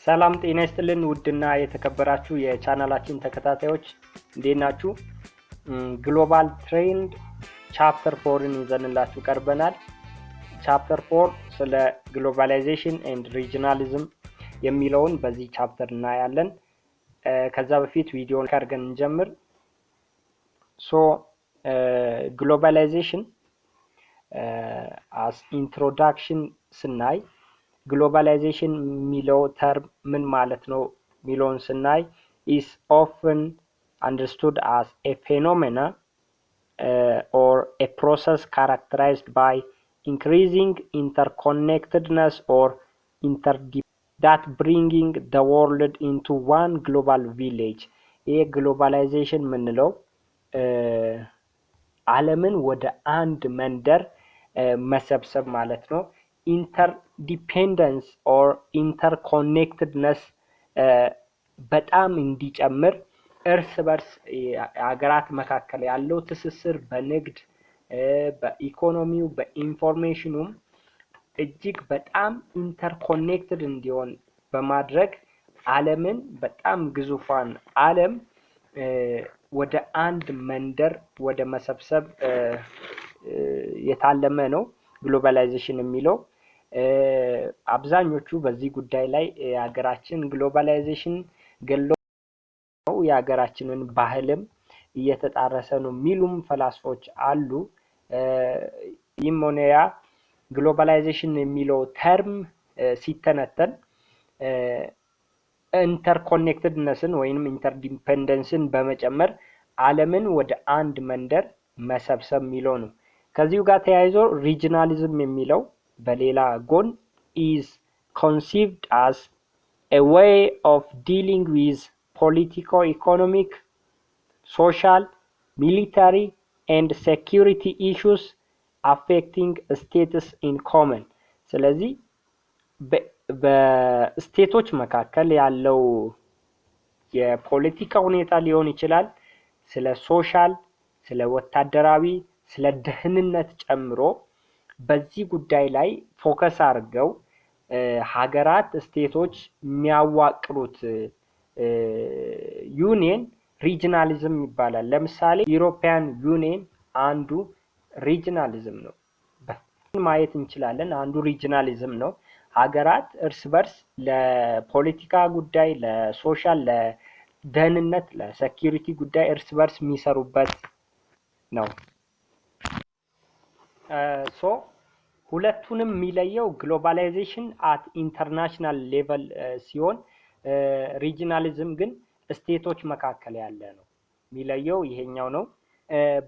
ሰላም ጤና ይስጥልን ውድና የተከበራችሁ የቻናላችን ተከታታዮች እንዴት ናችሁ? ግሎባል ትሬንድ ቻፕተር 4ን ይዘንላችሁ ቀርበናል። ቻፕተር 4 ስለ ግሎባላይዜሽን ኤንድ ሪጂናሊዝም የሚለውን በዚህ ቻፕተር እናያለን። ከዛ በፊት ቪዲዮን ካርገን እንጀምር። ግሎባላይዜሽን as introduction ስናይ Globalization የሚለው term ምን ማለት ነው ሚለውን ስናይ is often understood as a phenomena or a process characterized by increasing interconnectedness or that bringing the world into one global village. ይሄ ግሎባላይዜሽን ምንለው ዓለምን ወደ አንድ መንደር መሰብሰብ ማለት ነው። interdependence or interconnectedness በጣም እንዲጨምር እርስ በርስ ሀገራት መካከል ያለው ትስስር በንግድ በኢኮኖሚው በኢንፎርሜሽኑም እጅግ በጣም ኢንተርኮኔክትድ እንዲሆን በማድረግ ዓለምን በጣም ግዙፋን ዓለም ወደ አንድ መንደር ወደ መሰብሰብ የታለመ ነው ግሎባላይዜሽን የሚለው። አብዛኞቹ በዚህ ጉዳይ ላይ የሀገራችን ግሎባላይዜሽን ገለው የሀገራችንን ባህልም እየተጣረሰ ነው የሚሉም ፈላስፎች አሉ። ኢሞኒያ ግሎባላይዜሽን የሚለው ተርም ሲተነተን ኢንተርኮኔክትድነስን ወይንም ኢንተርዲፔንደንስን በመጨመር ዓለምን ወደ አንድ መንደር መሰብሰብ የሚለው ነው። ከዚሁ ጋር ተያይዞ ሪጂናሊዝም የሚለው በሌላ ጎን is conceived as a way of dealing with political, economic, social, military and security issues affecting states in common. ስለዚህ በስቴቶች መካከል ያለው የፖለቲካ ሁኔታ ሊሆን ይችላል፣ ስለ ሶሻል፣ ስለ ወታደራዊ፣ ስለ ደህንነት ጨምሮ በዚህ ጉዳይ ላይ ፎከስ አድርገው ሀገራት ስቴቶች የሚያዋቅሩት ዩኒየን ሪጂናሊዝም ይባላል። ለምሳሌ ዩሮፒያን ዩኒየን አንዱ ሪጂናሊዝም ነው ማየት እንችላለን። አንዱ ሪጂናሊዝም ነው። ሀገራት እርስ በርስ ለፖለቲካ ጉዳይ፣ ለሶሻል፣ ለደህንነት፣ ለሴኩሪቲ ጉዳይ እርስ በርስ የሚሰሩበት ነው። ሁለቱንም የሚለየው ግሎባላይዜሽን አት ኢንተርናሽናል ሌቨል ሲሆን ሪጂናሊዝም ግን ስቴቶች መካከል ያለ ነው። የሚለየው ይሄኛው ነው።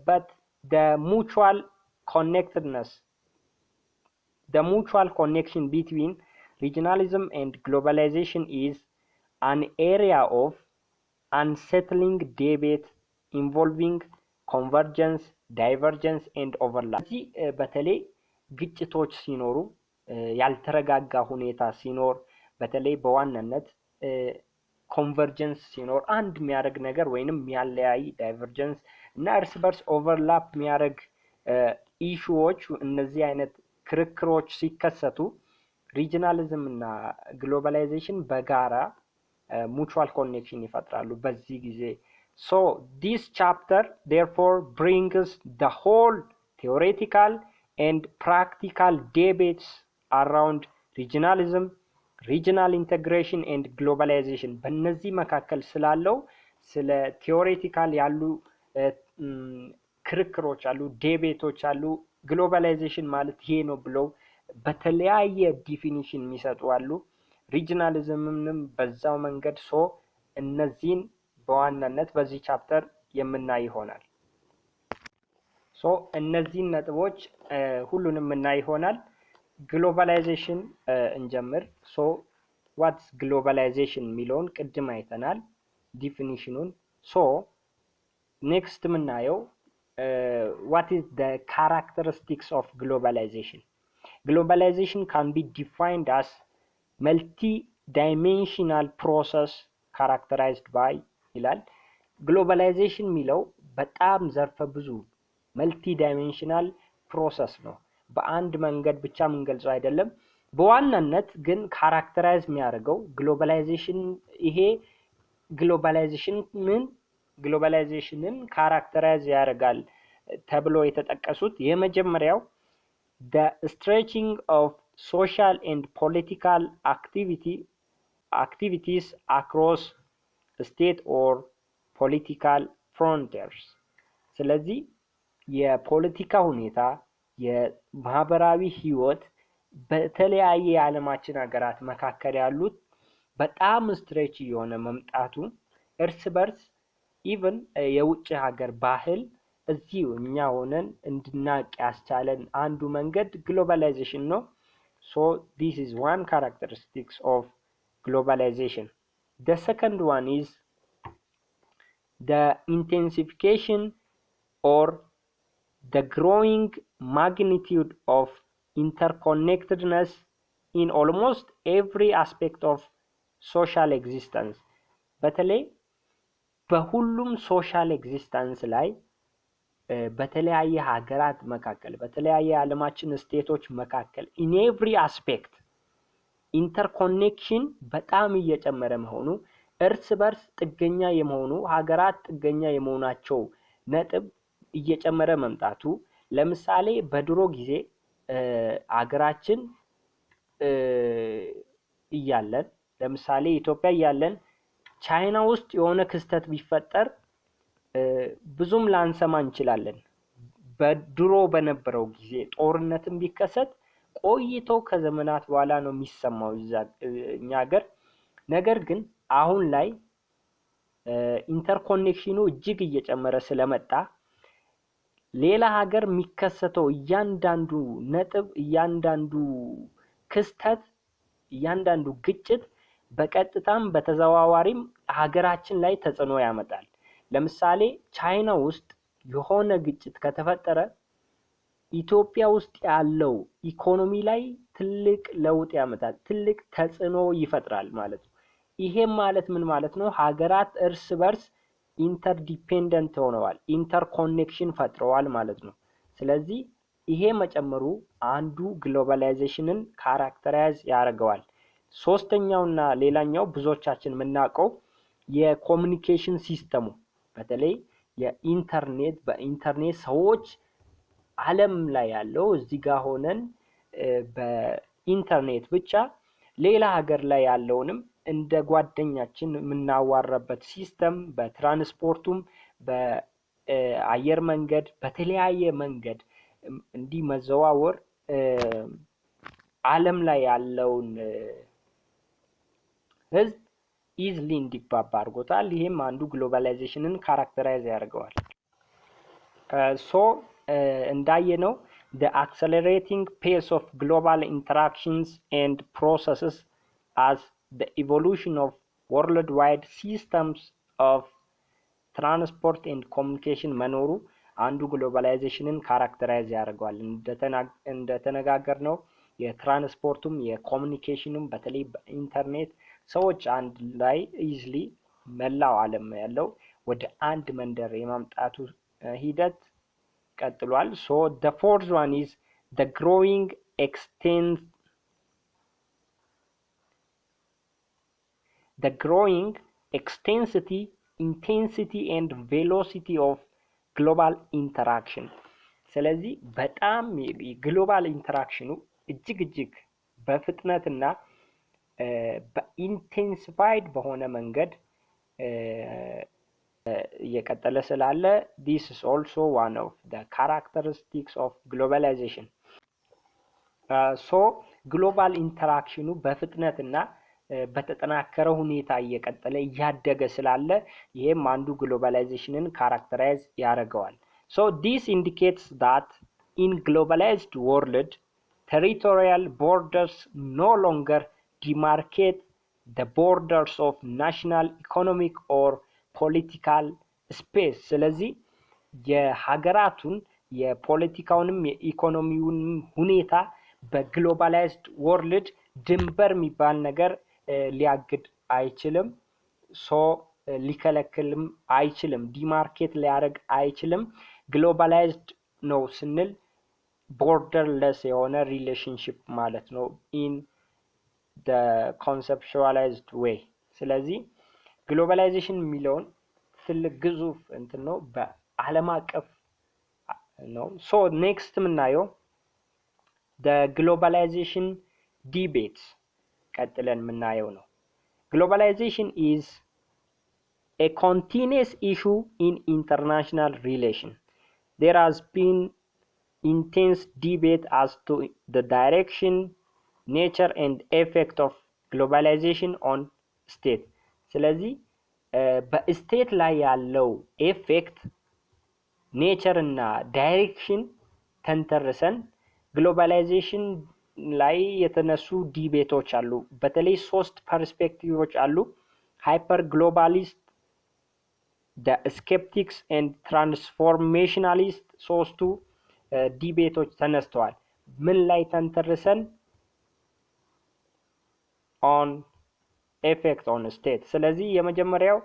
but the mutual connection between regionalism and globalization is an area of unsettling debate involving convergence, divergence and overlap. እዚህ በተለይ ግጭቶች ሲኖሩ፣ ያልተረጋጋ ሁኔታ ሲኖር፣ በተለይ በዋናነት ኮንቨርጀንስ ሲኖር አንድ የሚያደርግ ነገር ወይንም የሚያለያይ ዳይቨርጀንስ እና እርስ በርስ ኦቨርላፕ የሚያደርግ ኢሹዎች፣ እነዚህ አይነት ክርክሮች ሲከሰቱ ሪጂናሊዝም እና ግሎባላይዜሽን በጋራ ሙቹዋል ኮኔክሽን ይፈጥራሉ በዚህ ጊዜ። So this chapter therefore brings the whole theoretical and practical debates around regionalism, regional integration and globalization. በእነዚህ መካከል ስላለው ስለ ቲዮሬቲካል ያሉ ክርክሮች አሉ፣ ዴቤቶች አሉ። ግሎባላይዜሽን ማለት ይሄ ነው ብለው በተለያየ ዲፊኒሽን የሚሰጡ አሉ። ሪጂናሊዝምንም በዛው መንገድ እነዚህን በዋናነት በዚህ ቻፕተር የምናይ ይሆናል። እነዚህን ነጥቦች ሁሉንም የምናይ ይሆናል። ግሎባላይዜሽን እንጀምር። what's globalization የሚለውን ቅድም አይተናል ዲፊኒሽኑን። next የምናየው what is the characteristics of globalization? Globalization can be defined as multi-dimensional process characterized by ይላል። ግሎባላይዜሽን የሚለው በጣም ዘርፈ ብዙ መልቲ ዳይሜንሽናል ፕሮሰስ ነው። በአንድ መንገድ ብቻ የምንገልጸው አይደለም። በዋናነት ግን ካራክተራይዝ የሚያደርገው ግሎባላይዜሽንን ካራክተራይዝ ያደርጋል ተብሎ የተጠቀሱት የመጀመሪያው the stretching of social and political activities across state or political frontiers ስለዚህ የፖለቲካ ሁኔታ የማህበራዊ ህይወት በተለያየ የዓለማችን ሀገራት መካከል ያሉት በጣም ስትሬች የሆነ መምጣቱ እርስ በርስ ኢቭን የውጭ ሀገር ባህል እዚሁ እኛ ሆነን እንድናቅ ያስቻለን አንዱ መንገድ ግሎባላይዜሽን ነው። So this is one characteristics of globalization. The second one is the intensification or the growing magnitude of interconnectedness in almost every aspect of social existence. በተለይ በሁሉም ሶሻል ኤግዚስተንስ ላይ በተለያየ ሀገራት መካከል በተለያየ ዓለማችን ስቴቶች መካከል in every aspect ኢንተርኮኔክሽን በጣም እየጨመረ መሆኑ እርስ በርስ ጥገኛ የመሆኑ ሀገራት ጥገኛ የመሆናቸው ነጥብ እየጨመረ መምጣቱ ለምሳሌ በድሮ ጊዜ ሀገራችን እያለን ለምሳሌ ኢትዮጵያ እያለን ቻይና ውስጥ የሆነ ክስተት ቢፈጠር ብዙም ላንሰማ እንችላለን። በድሮ በነበረው ጊዜ ጦርነትም ቢከሰት ቆይቶ ከዘመናት በኋላ ነው የሚሰማው እኛ ሀገር። ነገር ግን አሁን ላይ ኢንተርኮኔክሽኑ እጅግ እየጨመረ ስለመጣ ሌላ ሀገር የሚከሰተው እያንዳንዱ ነጥብ እያንዳንዱ ክስተት እያንዳንዱ ግጭት በቀጥታም በተዘዋዋሪም ሀገራችን ላይ ተጽዕኖ ያመጣል። ለምሳሌ ቻይና ውስጥ የሆነ ግጭት ከተፈጠረ ኢትዮጵያ ውስጥ ያለው ኢኮኖሚ ላይ ትልቅ ለውጥ ያመጣል፣ ትልቅ ተጽዕኖ ይፈጥራል ማለት ነው። ይሄም ማለት ምን ማለት ነው? ሀገራት እርስ በርስ ኢንተርዲፔንደንት ሆነዋል፣ ኢንተርኮኔክሽን ፈጥረዋል ማለት ነው። ስለዚህ ይሄ መጨመሩ አንዱ ግሎባላይዜሽንን ካራክተራይዝ ያደርገዋል። ሶስተኛውና ሌላኛው ብዙዎቻችን የምናውቀው የኮሙኒኬሽን ሲስተሙ በተለይ የኢንተርኔት በኢንተርኔት ሰዎች ዓለም ላይ ያለው እዚህ ጋር ሆነን በኢንተርኔት ብቻ ሌላ ሀገር ላይ ያለውንም እንደ ጓደኛችን የምናዋራበት ሲስተም በትራንስፖርቱም በአየር መንገድ በተለያየ መንገድ እንዲህ መዘዋወር ዓለም ላይ ያለውን ህዝብ ኢዝሊ እንዲግባባ አድርጎታል። ይሄም አንዱ ግሎባላይዜሽንን ካራክተራይዝ ያደርገዋል። እንዳየነው the accelerating pace of global interactions and processes as the evolution of worldwide systems of transport and communication መኖሩ አንዱ ግሎባላይዜሽንን ካራክተራይዝ ያደርገዋል። እንደተነጋገርነው የትራንስፖርቱም የኮሙኒኬሽኑም በተለይ በኢንተርኔት ሰዎች አንድ ላይ ኢዝሊ መላው ዓለም ያለው ወደ አንድ መንደር የማምጣቱ ሂደት ቀጥሏል። So the fourth one is the growing extensity, intensity and velocity of global interaction. ስለዚህ በጣም ግሎባል ኢንተራክሽኑ እጅግ በፍጥነትና በኢንቴንሲፋይድ በሆነ መንገድ እየቀጠለ ስላለ this is also one of the characteristics of globalization. So ግሎባል ኢንተራክሽኑ በፍጥነትና በተጠናከረ ሁኔታ እየቀጠለ እያደገ ስላለ ይሄም አንዱ ግሎባላይዜሽንን ካራክተራይዝ ያደርገዋል። So this indicates that in globalized world territorial borders no longer demarcate the borders of national economic or political space. ስለዚህ የሀገራቱን የፖለቲካውንም የኢኮኖሚውንም ሁኔታ በግሎባላይዝድ ወርልድ ድንበር የሚባል ነገር ሊያግድ አይችልም። ሊከለክልም አይችልም፣ ዲማርኬት ሊያደርግ አይችልም። ግሎባላይዝድ ነው ስንል ቦርደርለስ የሆነ ሪሌሽንሽፕ ማለት ነው ኢን the conceptualized way። ስለዚህ ግሎባላይዜሽን የሚለውን ትልቅ ግዙፍ እንትን ነው በዓለም አቀፍ ነው። ሶ ኔክስት የምናየው the globalization debate ቀጥለን የምናየው ነው። Globalization is a continuous issue in international relation. There has been intense debate as to the direction, nature and effect of globalization on state. ስለዚህ በስቴት ላይ ያለው ኤፌክት ኔቸር እና ዳይሬክሽን ተንተርሰን ግሎባላይዜሽን ላይ የተነሱ ዲቤቶች አሉ። በተለይ 3 ፐርስፔክቲቮች አሉ። ሃይፐር ግሎባሊስት፣ the skeptics and transformationalist ሶስቱ ዲቤቶች ተነስተዋል። ምን ላይ ተንተርሰን? on effect on state። ስለዚህ የመጀመሪያው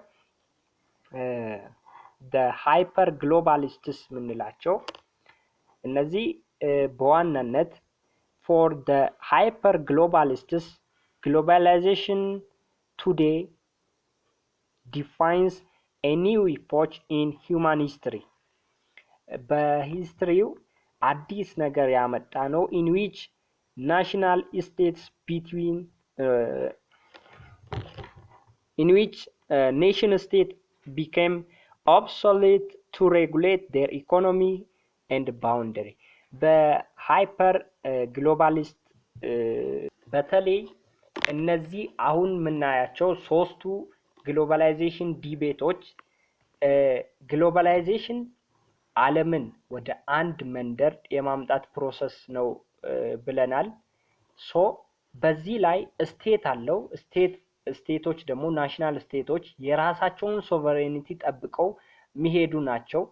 the hyper globalists ምንላቸው እነዚህ በዋናነት for the hyper globalists globalization today defines a new epoch in human history። በሂስትሪው አዲስ ነገር ያመጣ ነው in which national states between in which nation state became obsolete to regulate their economy and boundary። በሃይፐር ግሎባሊስት በተለይ እነዚህ አሁን የምናያቸው ሶስቱ ግሎባላይዜሽን ዲቤቶች ግሎባላይዜሽን ዓለምን ወደ አንድ መንደር የማምጣት ፕሮሰስ ነው ብለናል። ሶ በዚህ ላይ ስቴት አለው። ስቴቶች ደግሞ ናሽናል ስቴቶች የራሳቸውን ሶቨሬኒቲ ጠብቀው የሚሄዱ ናቸው።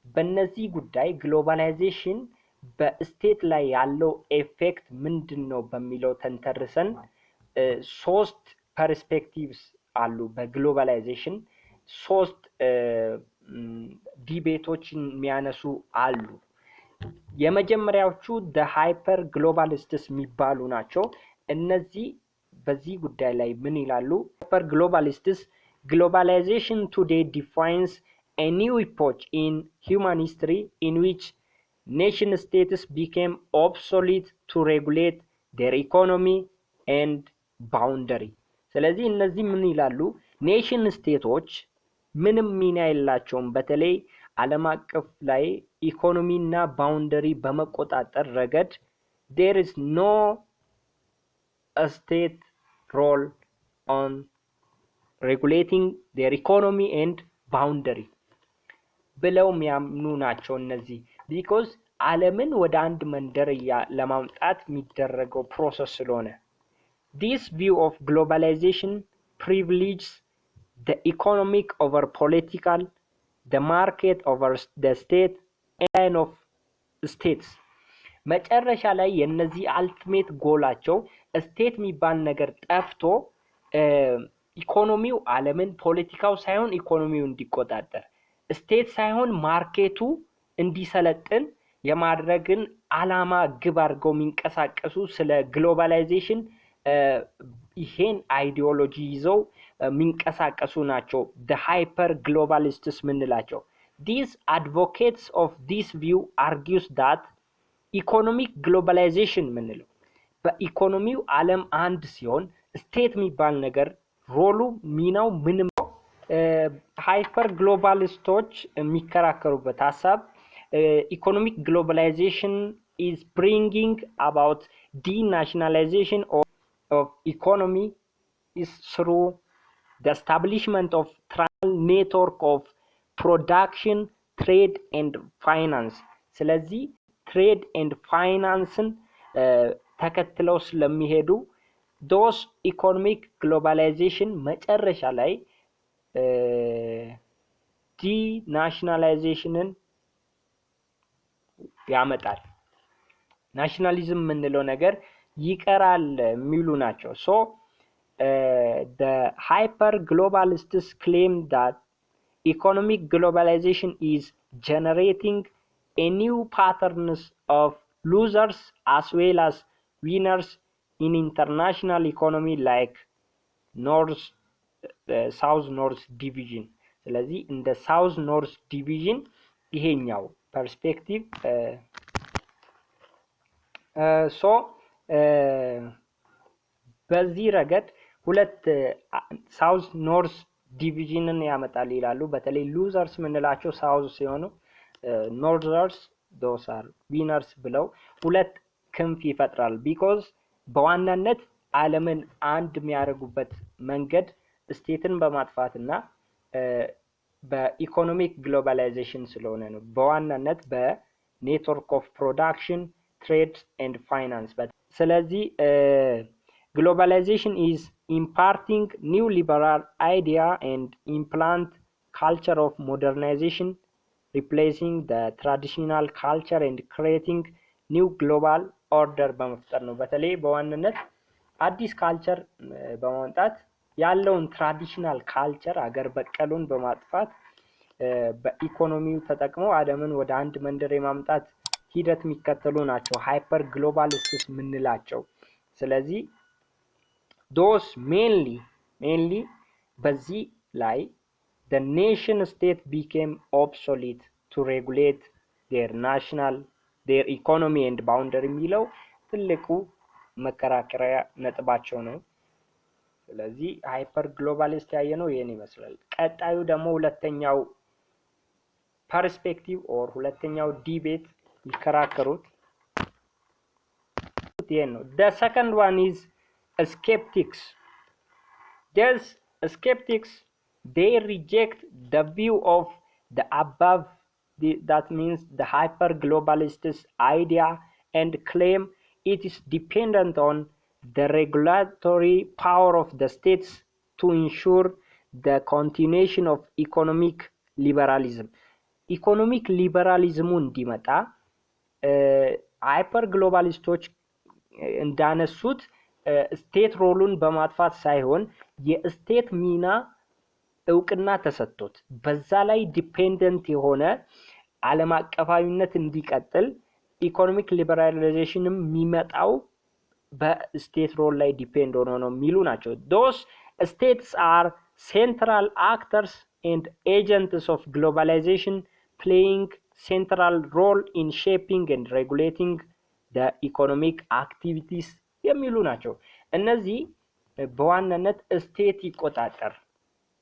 በእነዚህ ጉዳይ ግሎባላይዜሽን በስቴት ላይ ያለው ኤፌክት ምንድነው በሚለው ተንተርሰን 3 ፐርስፔክቲቭስ አሉ። በግሎባላይዜሽን 3 ዲቤቶችን የሚያነሱ አሉ። የመጀመሪያዎቹ the hyper globalists የሚባሉ ናቸው። እነዚህ በዚህ ጉዳይ ላይ ምን ይላሉ? hyper globalists globalization today defines a new epoch in human history in which nation states became obsolete to regulate their economy and boundary። ስለዚህ እነዚህ ምን ይላሉ? ኔሽን ስቴቶች ምንም ሚና የላቸውም በተለይ ዓለም አቀፍ ላይ ኢኮኖሚ እና ባውንደሪ በመቆጣጠር ረገድ there is no a state role on regulating their economy and boundary ብለው የሚያምኑ ናቸው እነዚህ because ዓለምን ወደ አንድ መንደር ለማምጣት የሚደረገው ፕሮሰስ ስለሆነ። This view of globalization privileges the economic over political, the market over the state and of states። መጨረሻ ላይ የነዚህ አልቲሜት ጎላቸው ስቴት የሚባል ነገር ጠፍቶ ኢኮኖሚው ዓለምን ፖለቲካው ሳይሆን ኢኮኖሚው እንዲቆጣጠር ስቴት ሳይሆን ማርኬቱ እንዲሰለጥን የማድረግን ዓላማ ግብ አድርገው የሚንቀሳቀሱ ስለ ግሎባላይዜሽን ይሄን አይዲዮሎጂ ይዘው የሚንቀሳቀሱ ናቸው the hyper globalists ምንላቸው። These advocates of this view argues that economic globalization ምንለው በኢኮኖሚው ዓለም አንድ ሲሆን ስቴት የሚባል ነገር ሮሉ ሚናው ምንም ነው። ሃይፐር ግሎባሊስቶች የሚከራከሩበት ሀሳብ economic globalization is bringing about denationalization of economy is through the establishment of trial network of production, trade and finance። ስለዚህ ትሬድ ኤንድ ፋይናንስን ተከትለው ስለሚሄዱ those economic globalization መጨረሻ ላይ ዲናሽናላይዜሽንን ያመጣል። ናሽናሊዝም የምንለው ነገር ይቀራል የሚሉ ናቸው። ሶ the hyper globalists claim that economic globalization is generating a new patterns of losers as well as winners in international economy like north ሳውዝ ኖርዝ ዲቪዥን። ስለዚህ እንደ ሳውዝ ኖርዝ ዲቪዥን ይሄኛው ፐርስፔክቲቭ ሶ በዚህ ረገድ ሁለት ሳውዝ ኖርዝ ዲቪዥንን ያመጣል ይላሉ። በተለይ ሉዘርስ ምንላቸው ሳውዝ ሲሆኑ ኖርዘርስ ዶስ አር ዊነርስ ብለው ሁለት ክንፍ ይፈጥራል። ቢኮዝ በዋናነት ዓለምን አንድ የሚያደርጉበት መንገድ ስቴትን በማጥፋትና በኢኮኖሚክ ግሎባላይዜሽን ስለሆነ ነው። በዋናነት በኔትወርክ ኦፍ ፕሮዳክሽን ትሬድ ኤንድ ፋይናንስ። ስለዚህ globalization is imparting new liberal idea and implant culture of modernization, replacing the traditional culture and creating new global order በመፍጠር ነው። በተለይ በዋናነት አዲስ ካልቸር በማምጣት ያለውን ትራዲሽናል ካልቸር አገር በቀሉን በማጥፋት በኢኮኖሚው ተጠቅመው ዓለምን ወደ አንድ መንደር የማምጣት ሂደት የሚከተሉ ናቸው ሃይፐር ግሎባሊስትስ የምንላቸው። ስለዚህ those mainly በዚህ ላይ the nation state became obsolete to regulate their economy and boundary የሚለው ትልቁ መከራከሪያ ነጥባቸው ነው። ስለዚህ ሃይፐር ግሎባሊስት ያየነው ይሄን ይመስላል። ቀጣዩ ደግሞ ሁለተኛው ፐርስፔክቲቭ ኦር ሁለተኛው ዲቤት ይከራከሩት ይሄን ነው። the second one is skeptics. These skeptics, they reject the view of the above, that means the hyper globalist idea, and claim it is dependent on the regulatory power of the states to ensure the continuation of economic liberalism. Economic liberalism እንዲመጣ ሃይፐር ግሎባሊስቶች እንዳነሱት ስቴት ሮሉን በማጥፋት ሳይሆን የስቴት ሚና እውቅና ተሰጥቶት በዛ ላይ ዲፔንደንት የሆነ ዓለም አቀፋዊነት እንዲቀጥል ኢኮኖሚክ ሊበራላይዜሽንም የሚመጣው በስቴት ሮል ላይ ዲፔንድ ሆኖ ነው የሚሉ ናቸው። those states are central actors and agents of globalization, playing central role in shaping and regulating the economic activities የሚሉ ናቸው። እነዚህ በዋናነት ስቴት ይቆጣጠር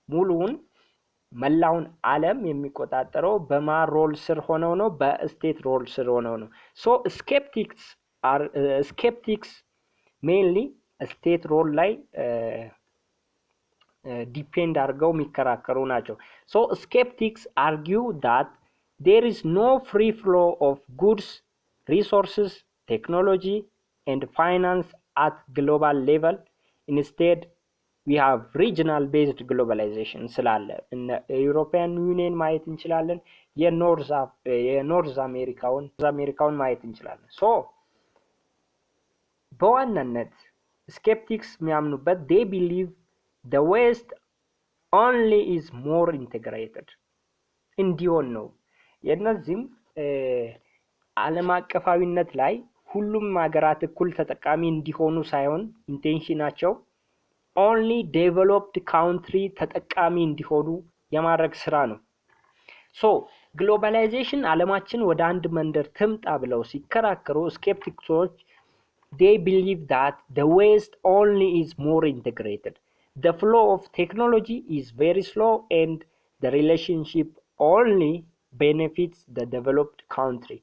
ሙሉውን መላውን ዓለም የሚቆጣጠረው በማን ሮል ስር ሆነው ነው? በስቴት ሮል ስር ሆነው ነው። ሶ skeptics mainly ስቴት ሮል ላይ ዲፔንድ አድርገው የሚከራከሩ ናቸው። ሶ skeptics argue that there is no free flow of goods, resources, technology and finance at global level. Instead we have regional based globalization ስላለ ዩሮፒያን ዩኒየን ማየት እንችላለን። የኖርዝ አሜሪካውን ማየት እንችላለን። ሶ በዋናነት skeptics የሚያምኑበት they believe the west only is more integrated እንዲሆን ነው። የነዚህም ዓለም አቀፋዊነት ላይ ሁሉም ሀገራት እኩል ተጠቃሚ እንዲሆኑ ሳይሆን ኢንቴንሽናቸው only developed country ተጠቃሚ እንዲሆኑ የማድረግ ስራ ነው። ሶ ግሎባላይዜሽን ዓለማችን ወደ አንድ መንደር ትምጣ ብለው ሲከራከሩ skeptics they believe that the west only is more integrated, the flow of technology is very slow and the relationship only benefits the developed country.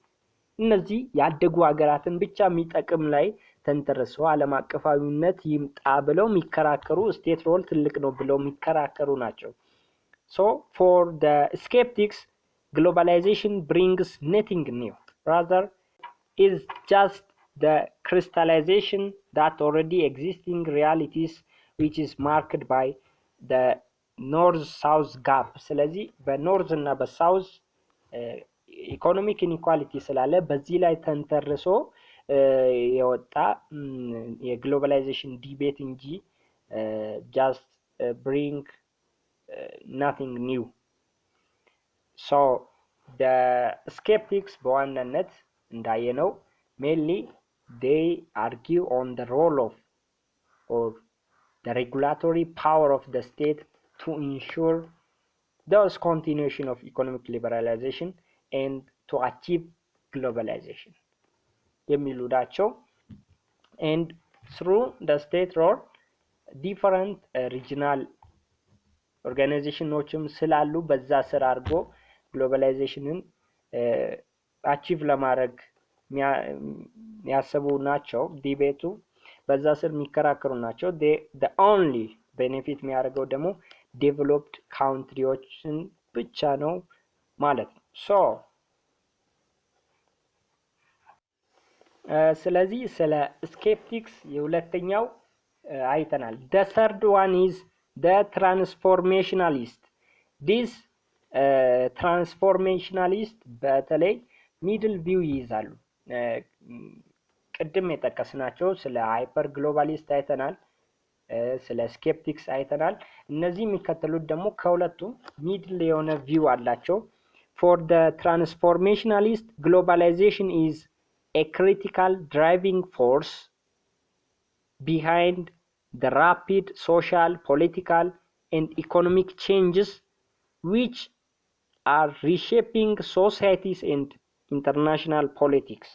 እነዚህ ያደጉ ሀገራትን ብቻ የሚጠቅም ላይ ተንተርሰው ዓለም አቀፋዊነት ይምጣ ብለው የሚከራከሩ ስቴት ሮል ትልቅ ነው ብለው የሚከራከሩ ናቸው። so for the skeptics globalization brings nothing new, rather is just the crystallization that already existing realities which is marked by the north south gap. ስለዚህ በኖርዝ እና በሳውዝ ኢኮኖሚክ ኢኒኳሊቲ ስላለ በዚህ ላይ ተንተርሶ የወጣ የግሎባላይዜሽን ዲቤት እንጂ just bring nothing new. so the skeptics በዋናነት እንዳየነው mainly they argue on the role of or the regulatory power of the state to ensure thus continuation of economic liberalization and to achieve globalization የሚሉ ናቸው። and through the state role different regional ኦርጋናይዜሽኖችም ስላሉ በዛ ስር አድርጎ ግሎባላይዜሽንን አቺቭ ለማድረግ የሚያስቡ ናቸው። ዲቤቱ በዛ ስር የሚከራከሩ ናቸው። the only benefit የሚያደርገው ደግሞ ዴቨሎፕድ ካንትሪዎችን ብቻ ነው ማለት ነው። ሶ ስለዚህ ስለ ስኬፕቲክስ የሁለተኛው አይተናል። the third one is the transformationalist. this transformationalist በተለይ ሚድል ቪው ይይዛሉ። ቅድም የጠቀስናቸው ስለ ሃይፐር ግሎባሊስት አይተናል፣ ስለ ስኬፕቲክስ አይተናል። እነዚህ የሚከተሉት ደግሞ ከሁለቱም ሚድል የሆነ ቪው አላቸው። for the transformationalist globalization is a critical driving force behind the rapid social, political, and economic changes which are reshaping societies and international politics.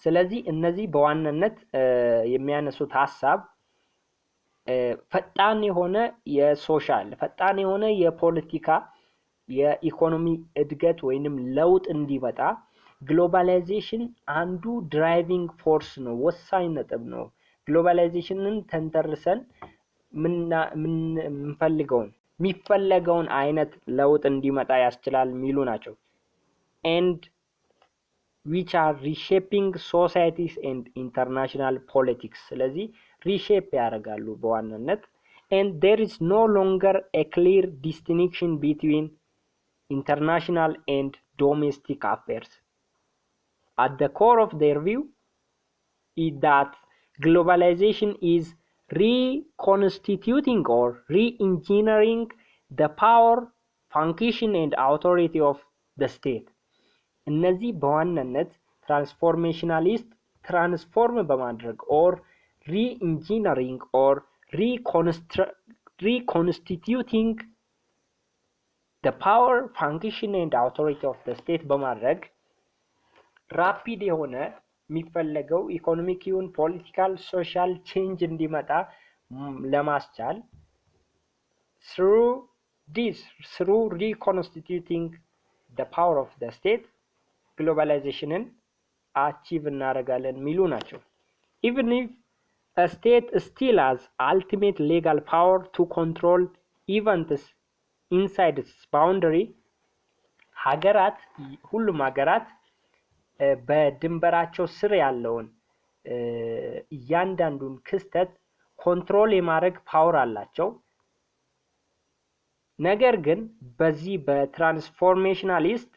ስለዚህ እነዚህ በዋናነት የሚያነሱት ሐሳብ ፈጣን የሆነ የሶሻል፣ ፈጣን የሆነ የፖለቲካ፣ የኢኮኖሚ እድገት ወይንም ለውጥ እንዲመጣ ግሎባላይዜሽን አንዱ ድራይቪንግ ፎርስ ነው፣ ወሳኝ ነጥብ ነው። ግሎባላይዜሽንን ተንተርሰን የሚፈለገውን አይነት ለውጥ እንዲመጣ ያስችላል የሚሉ ናቸው። and which are reshaping societies and international politics. ስለዚህ ሪሼፕ ያደርጋሉ በዋናነት and there is no longer a clear distinction between international and domestic affairs. At the core of their view is that globalization is reconstituting or re-engineering the power, function and authority of the state. እነዚህ በዋናነት ትራንስፎርሜሽናሊስት ትራንስፎርም በማድረግ ኦር ሪ-ኢንጂነሪንግ ኦር reconstituting the power, function and authority of the state በማድረግ ራፒድ የሆነ የሚፈለገው ኢኮኖሚክ ይሁን ፖለቲካል ሶሻል ቼንጅ እንዲመጣ ለማስቻል through reconstituting the power of the state ግሎባላይዜሽንን አቺቭ እናደርጋለን የሚሉ ናቸው። even if a state still has ultimate legal power to control events inside its boundary, ሁሉም ሀገራት በድንበራቸው ስር ያለውን እያንዳንዱን ክስተት ኮንትሮል የማድረግ ፓወር አላቸው። ነገር ግን በዚህ በትራንስፎርሜሽናሊስት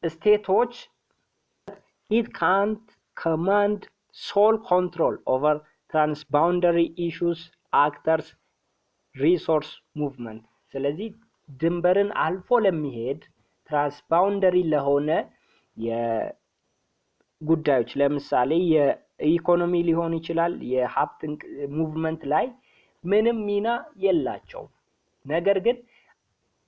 ስቴቶች it can't command sole control over transboundary issues, actors, resource movement. ስለዚህ ድንበርን አልፎ ለሚሄድ ትራንስባውንደሪ ለሆነ የጉዳዮች ለምሳሌ የኢኮኖሚ ሊሆን ይችላል፣ የሀብት ሙቭመንት ላይ ምንም ሚና የላቸው። ነገር ግን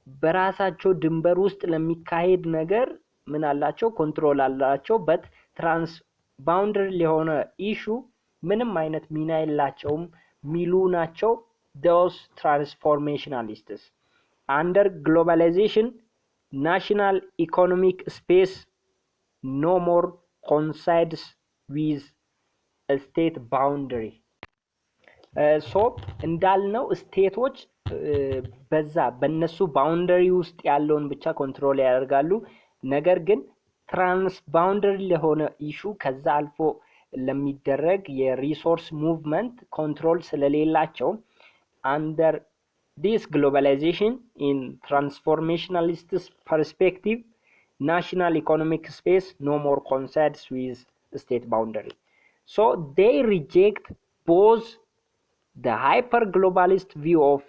በራሳቸው ድንበር ውስጥ ለሚካሄድ ነገር ምን አላቸው? ኮንትሮል አላቸው። በት ትራንስባውንደሪ ለሆነ ኢሹ ምንም አይነት ሚና የላቸውም ሚሉ ናቸው those transformationalists. Under globalization, national economic space no more coincides with a state boundary. so እንዳልነው ስቴቶች በዛ በነሱ ባውንደሪ ውስጥ ያለውን ብቻ ኮንትሮል ያደርጋሉ። ነገር ግን ትራንስባውንደሪ ለሆነ ኢሹ ከዛ አልፎ ለሚደረግ የሪሶርስ ሙቭመንት ኮንትሮል ስለሌላቸው under this globalization in transformationalist perspective, national economic space no more coincides with state boundary. So they reject both the hyper globalist view of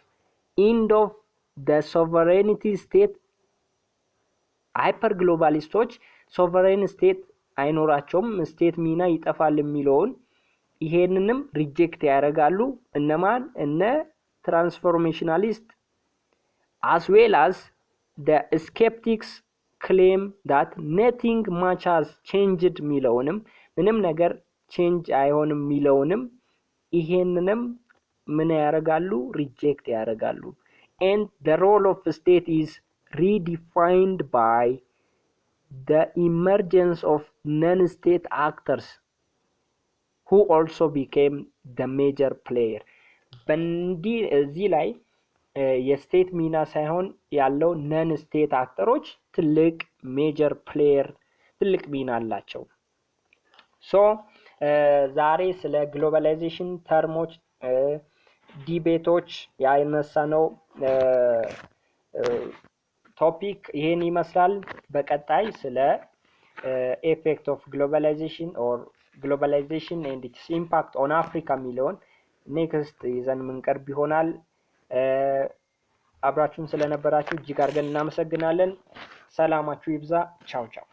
end of the sovereignty state. ሃይፐር ግሎባሊስቶች ሶቨሬን ስቴት አይኖራቸውም፣ ስቴት ሚና ይጠፋል የሚለውን ይሄንንም ሪጀክት ያደርጋሉ። እነማን? እነ ትራንስፎርሜሽናሊስት as well as the skeptics claim that nothing much has changed የሚለውንም ምንም ነገር ቼንጅ አይሆንም የሚለውንም ይሄንንም ምን ያደርጋሉ? ሪጀክት ያደርጋሉ። and the role of state is redefined by the emergence of non-state actors who also became the major player። በእንዲህ እዚህ ላይ የስቴት ሚና ሳይሆን ያለው ነን ስቴት አክተሮች ትልቅ ሜጀር ፕሌየር ትልቅ ሚና አላቸው። ሶ ዛሬ ስለ ግሎባላይዜሽን ተርሞች ዲቤቶች ያነሳነው ቶፒክ ይሄን ይመስላል። በቀጣይ ስለ effect of globalization or globalization and its impact on Africa የሚለውን ኔክስት ይዘን ምንቀርብ ይሆናል። አብራችሁን ስለነበራችሁ እጅግ አድርገን እናመሰግናለን። ሰላማችሁ ይብዛ። ቻው ቻው።